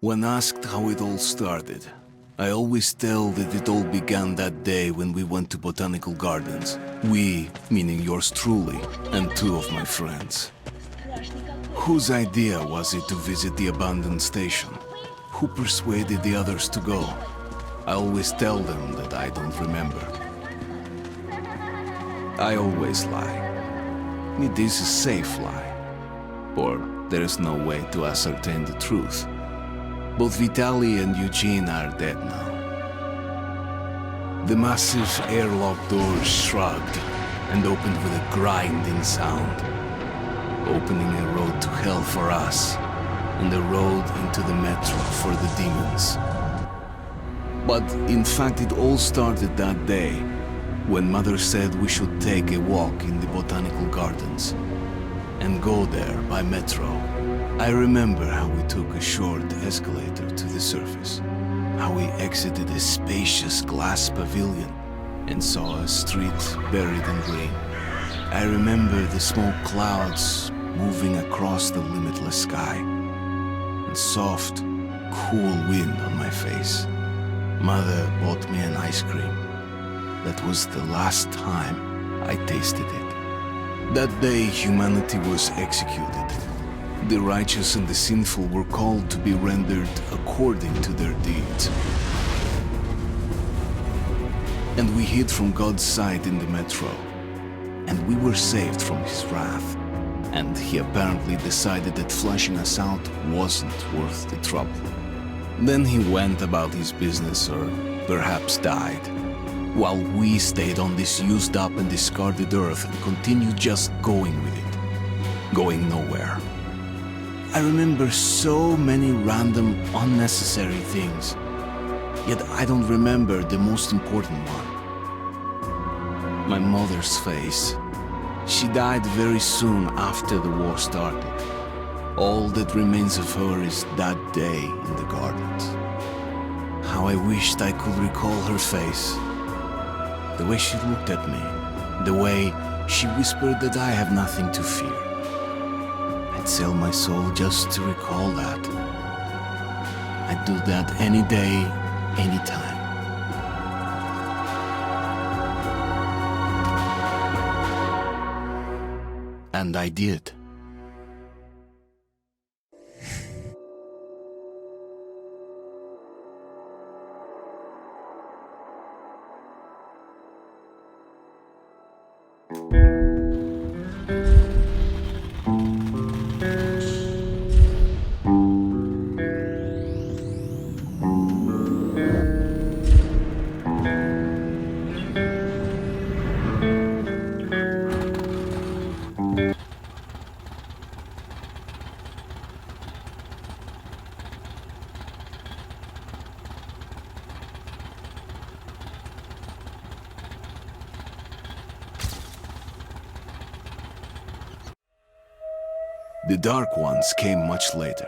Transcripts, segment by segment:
When asked how it all started, I always tell that it all began that day when we went to botanical gardens. We, meaning yours truly, and two of my friends. Whose idea was it to visit the abandoned station? Who persuaded the others to go? I always tell them that I don't remember. I always lie. It is a safe lie. Or there is no way to ascertain the truth. Both Vitaly and Eugene are dead now. The massive airlock doors shrugged and opened with a grinding sound, opening a road to hell for us and a road into the metro for the demons. But in fact, it all started that day when Mother said we should take a walk in the botanical gardens and go there by metro. I remember how we took a short escalator to the surface, how we exited a spacious glass pavilion and saw a street buried in green. I remember the smoke clouds moving across the limitless sky and soft, cool wind on my face. Mother bought me an ice cream. That was the last time I tasted it. That day, humanity was executed. The righteous and the sinful were called to be rendered according to their deeds. And we hid from God's sight in the metro. And we were saved from his wrath. And he apparently decided that flushing us out wasn't worth the trouble. Then he went about his business, or perhaps died, while we stayed on this used up and discarded earth and continued just going with it, going nowhere. I remember so many random, unnecessary things, yet I don't remember the most important one. My mother's face. She died very soon after the war started. All that remains of her is that day in the gardens. How I wished I could recall her face. The way she looked at me, the way she whispered that I have nothing to fear. I'd sell my soul just to recall that. I'd do that any day, any time. And I did. The Dark Ones came much later,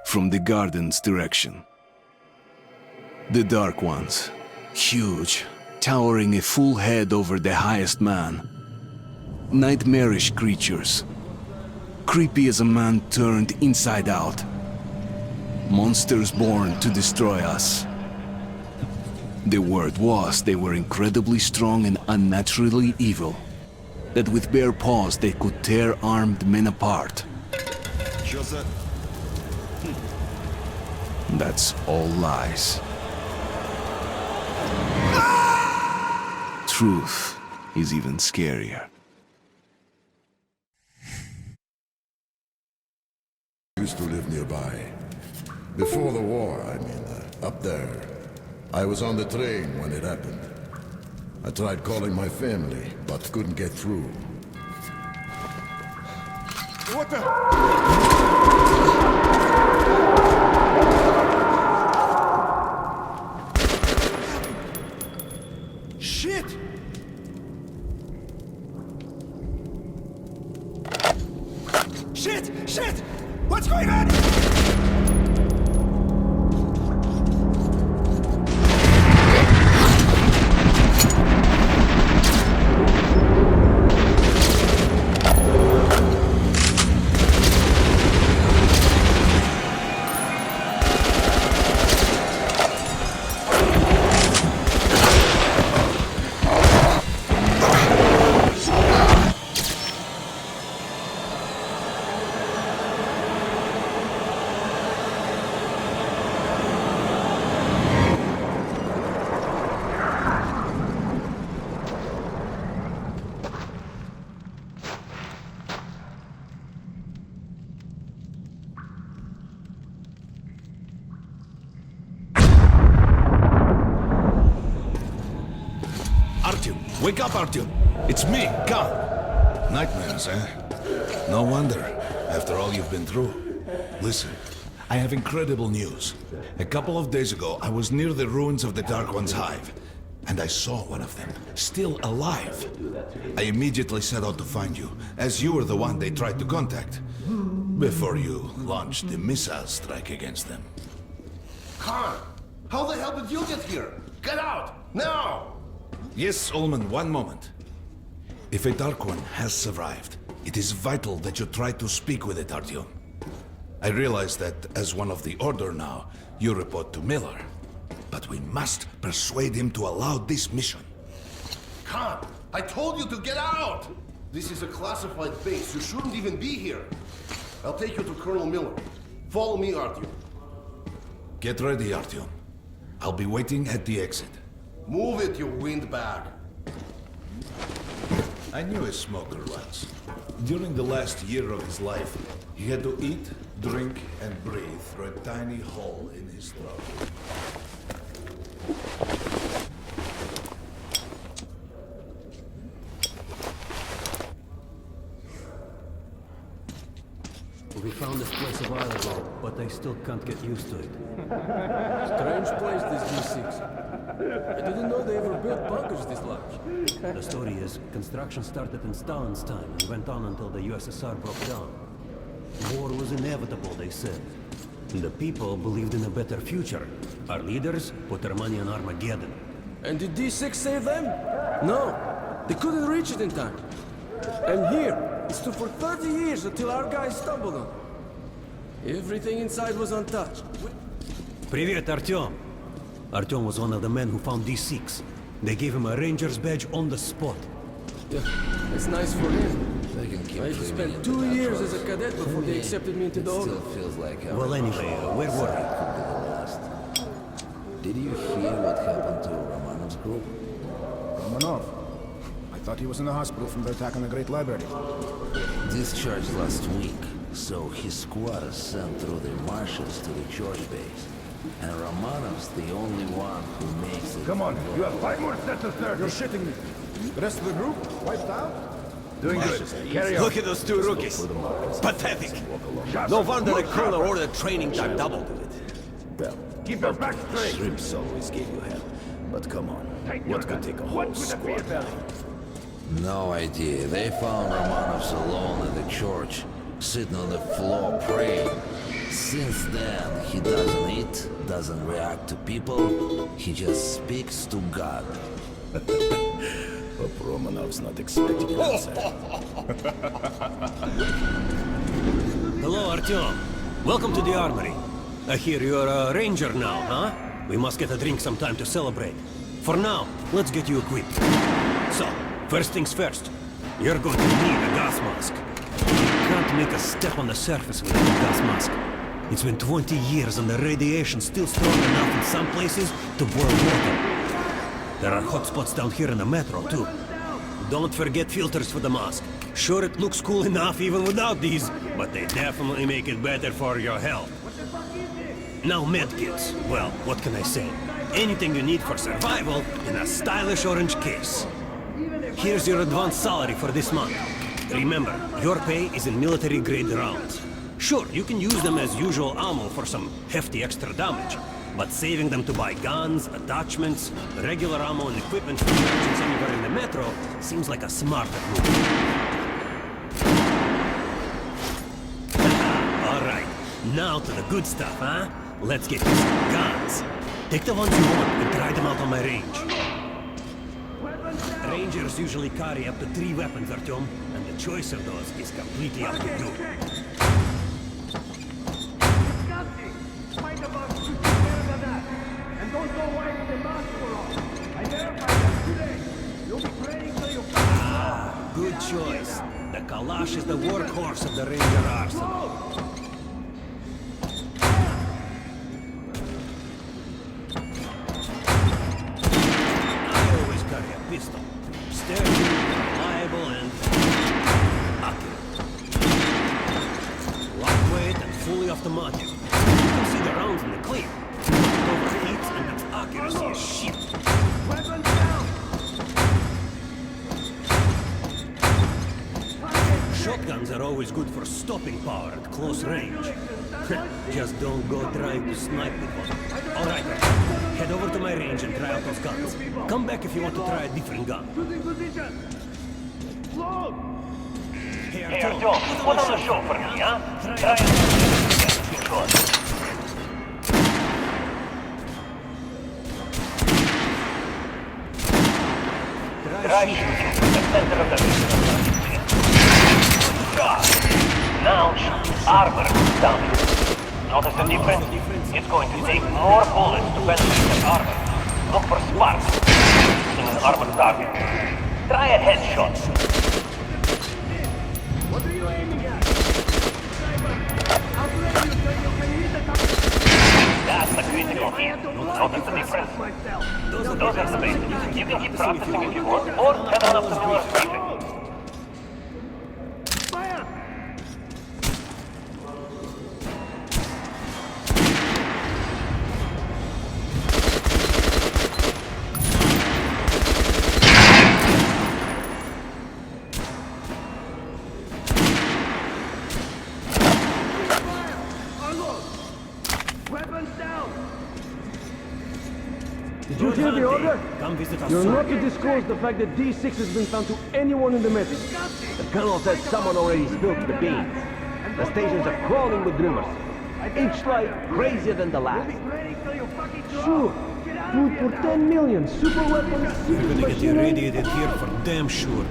from the garden's direction. The Dark Ones, huge, towering a full head over the highest man. Nightmarish creatures, creepy as a man turned inside out. Monsters born to destroy us. The word was they were incredibly strong and unnaturally evil. That with bare paws they could tear armed men apart. That's all lies. Truth is even scarier. I used to live nearby. Before the war, up there. I was on the train when it happened. I tried calling my family, but couldn't get through. What the? Shit! Shit! Shit! What's going on? Wake up, Artyom! It's me, Khan! Nightmares, eh? No wonder, after all you've been through. Listen, I have incredible news. A couple of days ago, I was near the ruins of the Dark One's hive, and I saw one of them, still alive. I immediately set out to find you, as you were the one they tried to contact, before you launched the missile strike against them. Khan, how the hell did you get here? Get out, now! Yes, Ullman, one moment. If a Dark One has survived, it is vital that you try to speak with it, Artyom. I realize that as one of the Order now, you report to Miller. But we must persuade him to allow this mission. Khan, I told you to get out! This is a classified base. You shouldn't even be here. I'll take you to Colonel Miller. Follow me, Artyom. Get ready, Artyom. I'll be waiting at the exit. Move it, you windbag. I knew a smoker once. During the last year of his life, he had to eat, drink, and breathe through a tiny hole in his throat. We found this place a while ago, but I still can't get used to it. Strange place, this G6. I didn't know they ever built bunkers this large. The story is, construction started in Stalin's time and went on until the USSR broke down. War was inevitable, they said. And the people believed in a better future. Our leaders put their money on Armageddon. And did D6 save them? No, they couldn't reach it in time. And here, it stood for 30 years until our guys stumbled on it. Everything inside was untouched. Привет, Artyom. Artyom was one of the men who found D6. They gave him a ranger's badge on the spot. Yeah, it's nice for him. They can keep I cleaning spent it 2 without years as a trouble. cadet before they accepted me into the It order. still feels like Well, anyway, where were we? could be the last. Did you hear what happened to Romanov's group? Romanov? I thought he was in the hospital from the attack on the Great Library. Discharged last week, so his squad is sent through the marshes to the church base. And Romanov's the only one who makes it. Come on, you have 5 more sets of third. You're shitting me. The rest of the group wiped out? Doing good. Carry on. Look at those two rookies. Pathetic. No wonder the colonel ordered training time doubled to it. Well, keep your back straight. Shrimps always gave you hell. But come on, what could take a whole squad down? No idea. They found Romanov's alone in the church, sitting on the floor praying. Since then, he doesn't eat, doesn't react to people, he just speaks to God. But Romanov's not expecting an answer. Hello, Artyom. Welcome to the armory. I hear you're a ranger now, huh? We must get a drink sometime to celebrate. For now, let's get you equipped. So, first things first. You're going to need a gas mask. You can't make a step on the surface without a gas mask. It's been 20 years and the radiation's still strong enough in some places to boil water. There are hot spots down here in the metro, too. Don't forget filters for the mask. Sure, it looks cool enough even without these, but they definitely make it better for your health. Now medkits. Well, what can I say? Anything you need for survival in a stylish orange case. Here's your advance salary for this month. Remember, your pay is in military-grade rounds. Sure, you can use them as usual ammo for some hefty extra damage, but saving them to buy guns, attachments, regular ammo and equipment for emergencies anywhere in the metro seems like a smarter move. Alright, now to the good stuff, huh? Let's get you some guns. Take the ones you want and try them out on my range. Rangers usually carry up to 3 weapons, Artyom, and the choice of those is completely up to you. Good choice. The Kalash is the workhorse of the Ranger arsenal. I always carry a pistol. Sturdy, reliable, and accurate. Lightweight and fully automatic. You can see the rounds in the clip. It overheats and its accuracy is shit. Weapons down! Shotguns are always good for stopping power at close range. Just don't go trying to snipe with one. All right, head over to my range and try out those guns. Come back if you want to try a different gun. Hey, Artyom, put on a show for me, huh? Try and shot. Try shooting to the center of the now shoot armor down here. Notice the difference? It's going to take more bullets to penetrate that armor. Look for sparks in an armored target. Try a headshot. What are you aiming at? That's the critical hit. Notice the difference? Those are the basics. You can keep practicing if you want, or head on up to Miller's briefing. Did you hear the order? Come visit us. You're not to disclose the fact that D6 has been found to anyone in the metro. The colonel says someone already spilled the beans. The stations are crawling with rumors. Each light crazier than the last. Sure. Food for 10 million. Super weapons. We're gonna get irradiated here for damn sure.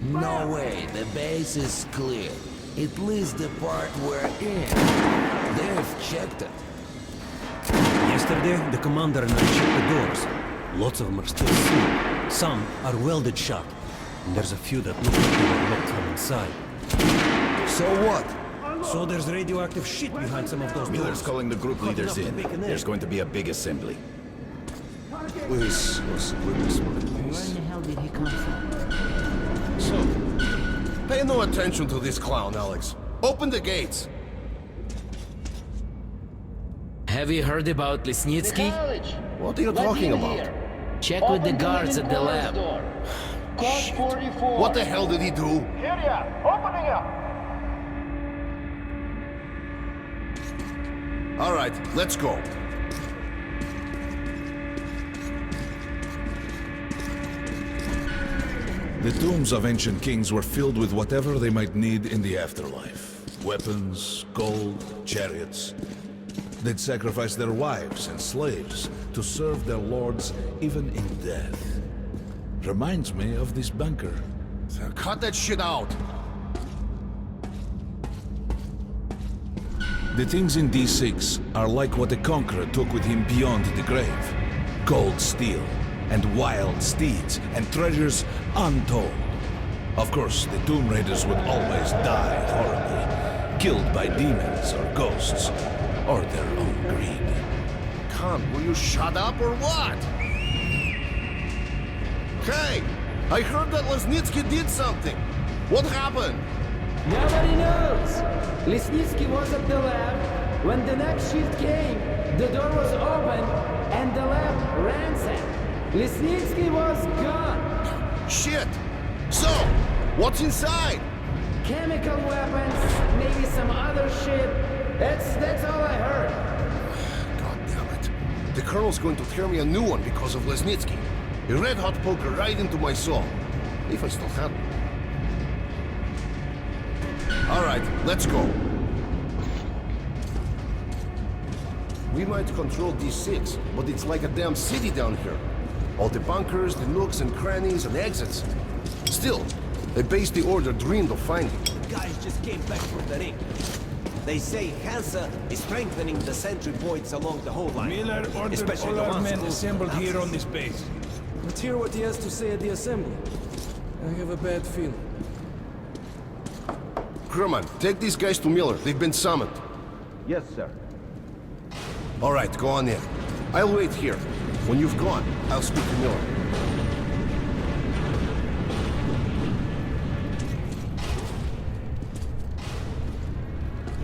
No way, the base is clear. At least the part we're in. They've checked it. Yesterday, the commander and I checked the doors. Lots of them are still sealed. Some are welded shut. And there's a few that look like they were locked from inside. So what? So there's radioactive shit behind some of those doors. Miller's calling the group leaders in. There's going to be a big assembly. Please, with this one, Where please. in the hell did he come from? So, pay no attention to this clown, Alex. Open the gates. Have you heard about Lesnitsky? What are you talking about? Check with the guards at the lab. Shit. What the hell did he do? All right, let's go. The tombs of ancient kings were filled with whatever they might need in the afterlife. Weapons, gold, chariots. They'd sacrifice their wives and slaves to serve their lords even in death. Reminds me of this bunker. Cut that shit out. The things in D6 are like what the Conqueror took with him beyond the grave. Gold steel, and wild steeds, and treasures untold. Of course, the Tomb Raiders would always die horribly, killed by demons or ghosts, or their own greed. Khan, will you shut up or what? Hey, I heard that Lesnitsky did something. What happened? Nobody knows. Lesnitsky was at the lab. When the next shift came, the door was open and the lab ransacked. Lesnitsky was gone. Shit! So, what's inside? Chemical weapons, maybe some other shit. That's all I heard. God damn it. The Colonel's going to tear me a new one because of Lesnitsky. A red-hot poker right into my soul. If I still have it. Alright, let's go. We might control D6, but it's like a damn city down here. All the bunkers, the nooks and crannies and exits. Still, a base the Order dreamed of finding. Guys just came back from the ring. They say Hansa is strengthening the sentry points along the whole line. Miller ordered especially all the our ones men close to assembled the here Nazis. on this base. Let's hear what he has to say at the assembly. I have a bad feeling. Crewman, take these guys to Miller. They've been summoned. Yes, sir. Alright, go on in. I'll wait here. When you've gone, I'll speak to Miller.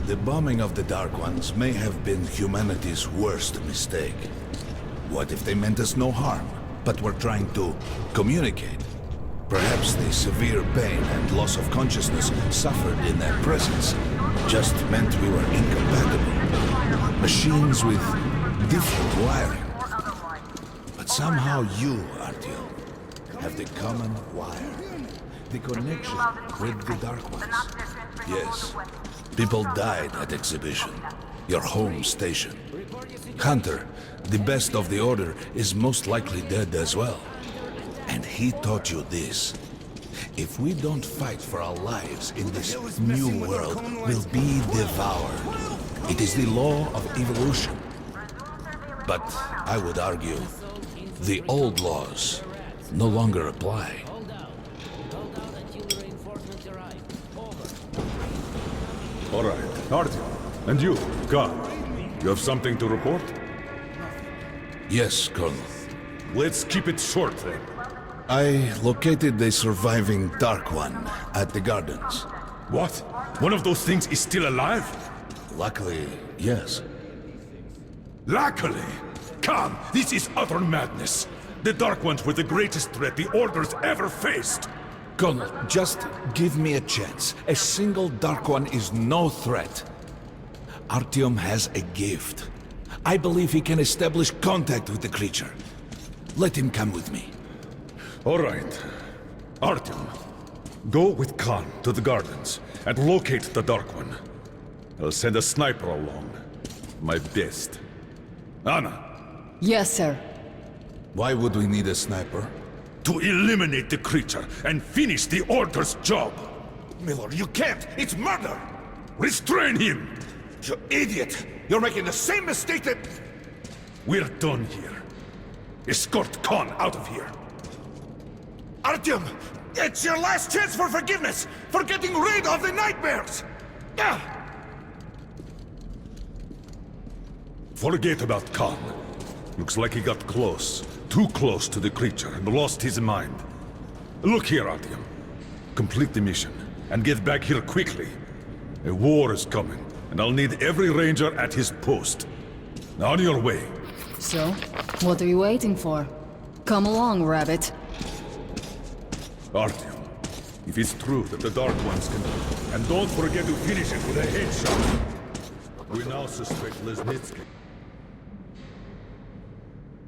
The bombing of the Dark Ones may have been humanity's worst mistake. What if they meant us no harm, but were trying to communicate? Perhaps the severe pain and loss of consciousness suffered in their presence just meant we were incompatible. Machines with different wiring. But somehow you, Artyom, have the common wire. The connection with the Dark Ones. Yes. People died at exhibition. Your home station. Hunter, the best of the Order, is most likely dead as well. And he taught you this. If we don't fight for our lives in this new world, we'll be devoured. It is the law of evolution. But I would argue, the old laws no longer apply. All right, Artyom. And you, Khan. You have something to report? Yes, Colonel. Let's keep it short, then. I located the surviving Dark One at the gardens. What? One of those things is still alive? Luckily, yes. Luckily? Khan, this is utter madness. The Dark Ones were the greatest threat the Order's ever faced. Colonel, just give me a chance. A single Dark One is no threat. Artyom has a gift. I believe he can establish contact with the creature. Let him come with me. All right. Artyom, go with Khan to the gardens and locate the Dark One. I'll send a sniper along. My best. Anna. Yes, sir. Why would we need a sniper? To eliminate the creature and finish the Order's job. Miller, you can't! It's murder! Restrain him! You idiot! You're making the same mistake that... We're done here. Escort Khan out of here. Artyom! It's your last chance for forgiveness! For getting rid of the nightmares! Forget about Khan. Looks like he got close. Too close to the creature and lost his mind. Look here, Artyom. Complete the mission and get back here quickly. A war is coming, and I'll need every ranger at his post. On your way. So, what are you waiting for? Come along, Rabbit. Artyom, if it's true that the Dark Ones can... And don't forget to finish it with a headshot. We now suspect Lesnitsky.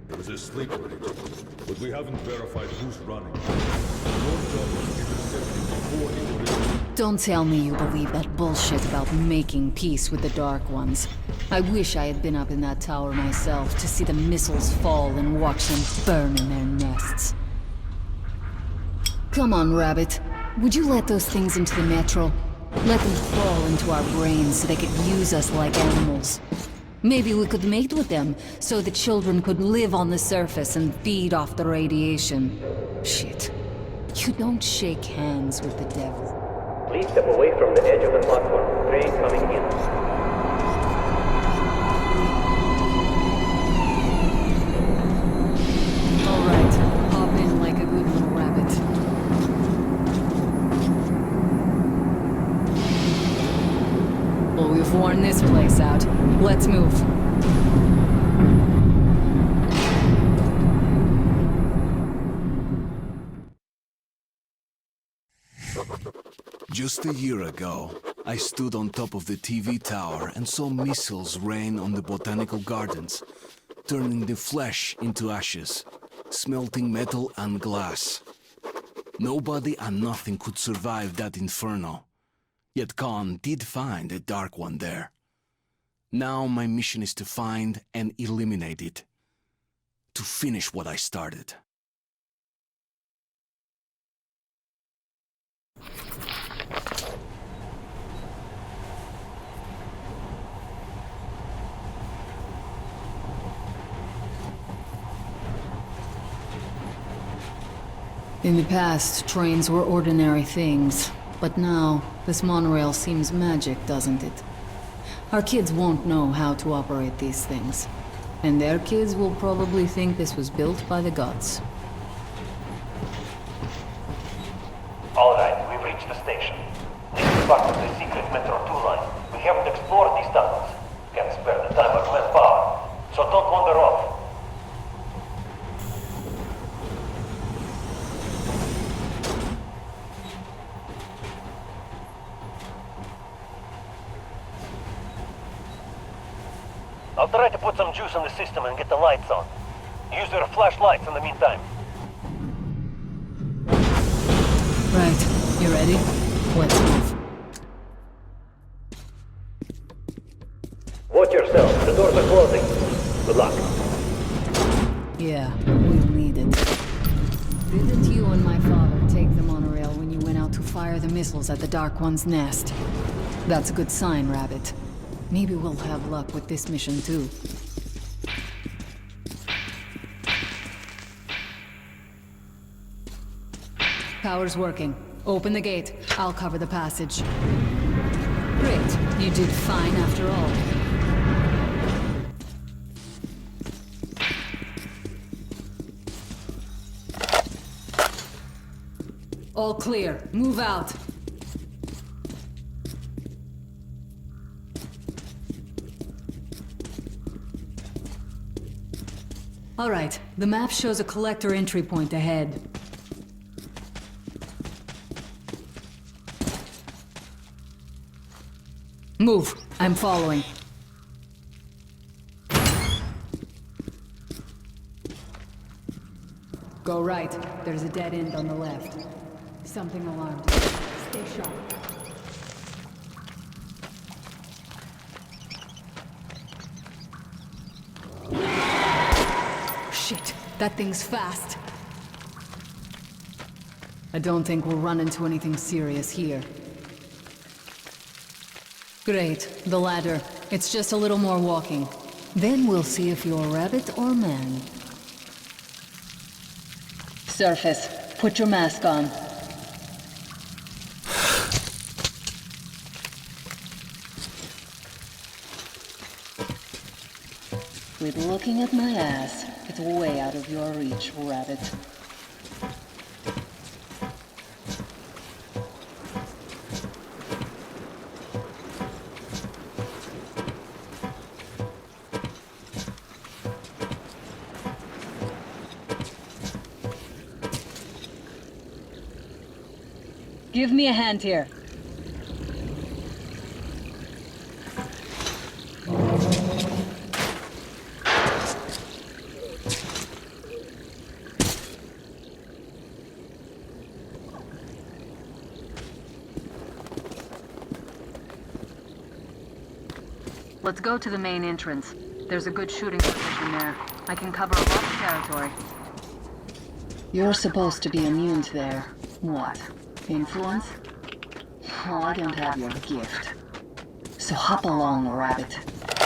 There is a sleeper agent, but we haven't verified who's running. Your job is intercepting before he... Don't tell me you believe that bullshit about making peace with the Dark Ones. I wish I had been up in that tower myself to see the missiles fall and watch them burn in their nests. Come on, Rabbit. Would you let those things into the Metro? Let them crawl into our brains so they could use us like animals. Maybe we could mate with them, so the children could live on the surface and feed off the radiation. Shit. You don't shake hands with the devil. Please step away from the edge of the platform. Train coming in. Alright, hop in like a good little rabbit. Well, we've worn this place out. Let's move. Just a year ago, I stood on top of the TV tower and saw missiles rain on the botanical gardens, turning the flesh into ashes, smelting metal and glass. Nobody and nothing could survive that inferno. Yet Khan did find a Dark One there. Now my mission is to find and eliminate it. To finish what I started. In the past, trains were ordinary things. But now, this monorail seems magic, doesn't it? Our kids won't know how to operate these things. And their kids will probably think this was built by the gods. All right, we've reached the station. This is part of the secret Metro 2 line. We haven't explored these tunnels. Can't spare the time or manpower. So don't wander off. I'll try to put some juice in the system and get the lights on. Use your flashlights in the meantime. Right. You ready? Let's move. Watch yourself. The doors are closing. Good luck. Yeah, we'll need it. Didn't you and my father take the monorail when you went out to fire the missiles at the Dark One's nest? That's a good sign, Rabbit. Maybe we'll have luck with this mission too. Power's working. Open the gate. I'll cover the passage. Great. You did fine after all. All clear. Move out. All right. The map shows a collector entry point ahead. Move. I'm following. Go right. There's a dead end on the left. Something alarmed. Stay sharp. Shit. That thing's fast. I don't think we'll run into anything serious here. Great. The ladder. It's just a little more walking. Then we'll see if you're rabbit or man. Surface. Put your mask on. Quit looking at my ass. It's way out of your reach, rabbit. Give me a hand here. Let's go to the main entrance. There's a good shooting position there. I can cover a lot of territory. You're supposed to be immune to their... what? Influence? Oh, I don't have your gift. So hop along, rabbit.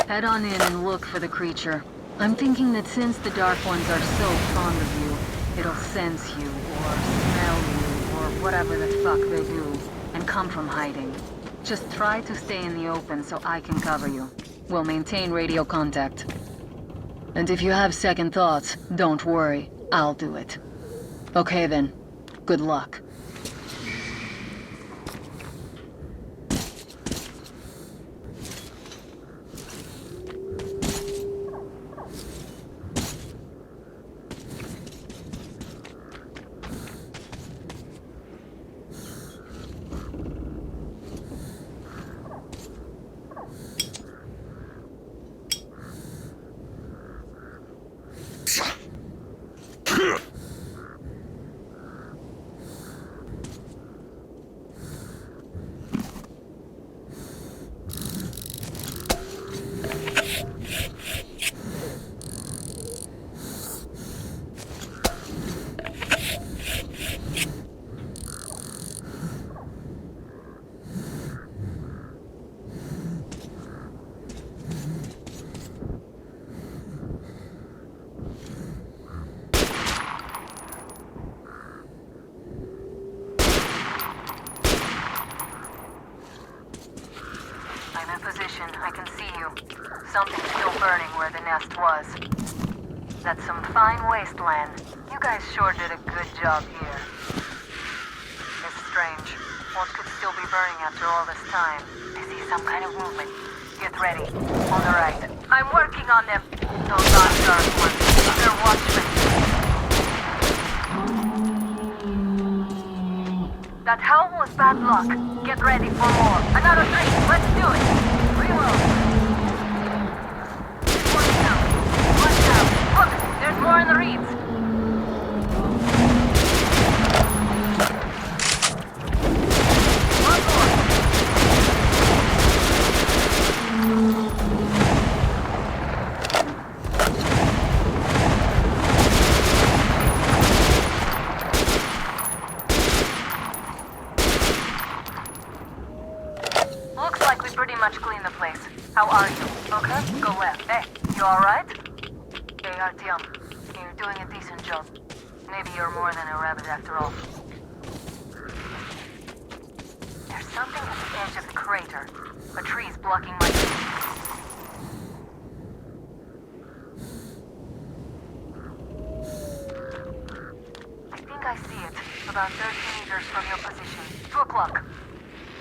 Head on in and look for the creature. I'm thinking that since the Dark Ones are so fond of you, it'll sense you, or smell you, or whatever the fuck they do, and come from hiding. Just try to stay in the open so I can cover you. We'll maintain radio contact. And if you have second thoughts, don't worry. I'll do it. Okay then. Good luck. I can see you. Something's still burning where the nest was. That's some fine wasteland. You guys sure did a good job here. It's strange. What could still be burning after all this time? I see some kind of movement. Get ready. On the right. I'm working on them. Those aren't Dark Ones. They're watchmen. That hell was bad luck. Get ready for more. Another 3. Let's do it. Reload. more in the reeds. Looks like we pretty much cleaned the place. How are you? Okay, go left. Hey, you alright? Hey, Artyom, you're doing a decent job. Maybe you're more than a rabbit after all. There's something at the edge of the crater. A tree's blocking my view. I think I see it. About 30 meters from your position. 2 o'clock.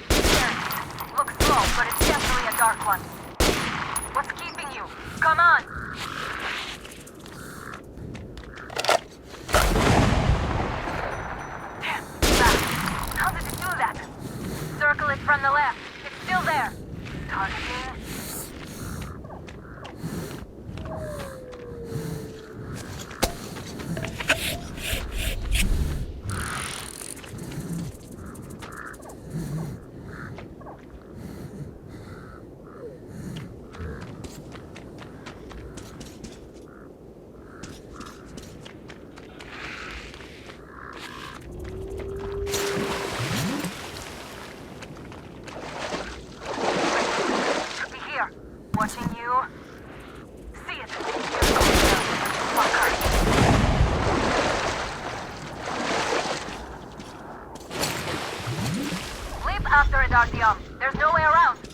There it is. Looks slow, but it's definitely a dark one. What's keeping you? Come on! Damn, fast. How did it do that? Circle it from the left. It's still there. Targeting. Watching you. See it. Fucker. Leap after it, Artyom. There's no way around.